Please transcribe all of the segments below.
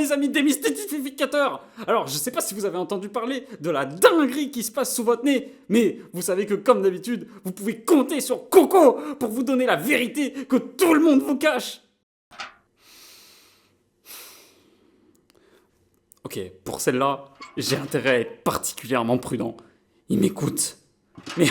mes amis démystificateurs. Alors, je sais pas si vous avez entendu parler de la dinguerie qui se passe sous votre nez, mais vous savez que comme d'habitude, vous pouvez compter sur Coco pour vous donner la vérité que tout le monde vous cache. Ok, pour celle-là, j'ai intérêt à être particulièrement prudent. Il m'écoute. Mais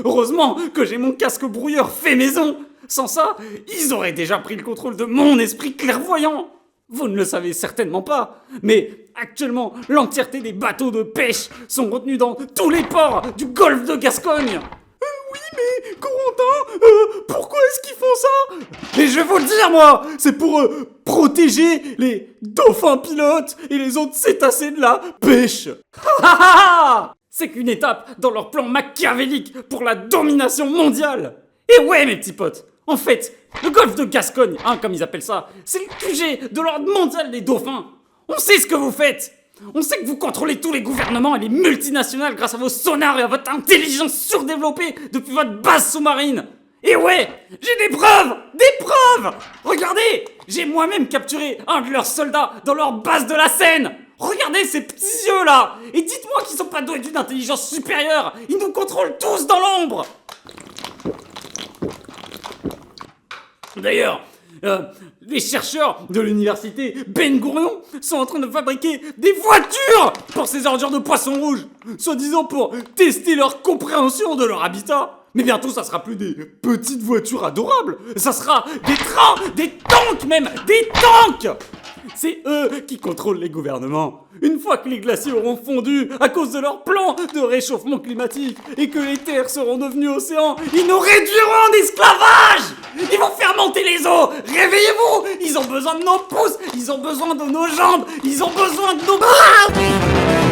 heureusement que j'ai mon casque brouilleur fait maison. Sans ça, ils auraient déjà pris le contrôle de mon esprit clairvoyant. Vous ne le savez certainement pas, mais actuellement, l'entièreté des bateaux de pêche sont retenus dans tous les ports du golfe de Gascogne. Oui, mais Corentin, pourquoi est-ce qu'ils font ça? Et je vais vous le dire, moi, c'est pour protéger les dauphins pilotes et les autres cétacés de la pêche. C'est qu'une étape dans leur plan machiavélique pour la domination mondiale. Et ouais, mes petits potes, en fait, le golfe de Gascogne, comme ils appellent ça, c'est le QG de l'ordre mondial des dauphins. On sait ce que vous faites. On sait que vous contrôlez tous les gouvernements et les multinationales grâce à vos sonars et à votre intelligence surdéveloppée depuis votre base sous-marine. Et ouais, j'ai des preuves. Regardez, j'ai moi-même capturé un de leurs soldats dans leur base de la Seine. Regardez ces petits yeux là. Et dites-moi qu'ils sont pas doués d'une intelligence supérieure. Ils nous contrôlent tous dans l'ombre. D'ailleurs, les chercheurs de l'université Ben Gurion sont en train de fabriquer des voitures pour ces ordures de poissons rouges, soi-disant pour tester leur compréhension de leur habitat. Mais bientôt, ça sera plus des petites voitures adorables, ça sera des trains, des tanks même, des tanks. C'est eux qui contrôlent les gouvernements. Une fois que les glaciers auront fondu à cause de leur plan de réchauffement climatique et que les terres seront devenues océans, ils nous réduiront en esclavage. Ils vont faire monter les eaux. Réveillez-vous. Ils ont besoin de nos pouces. Ils ont besoin de nos jambes. Ils ont besoin de nos bras.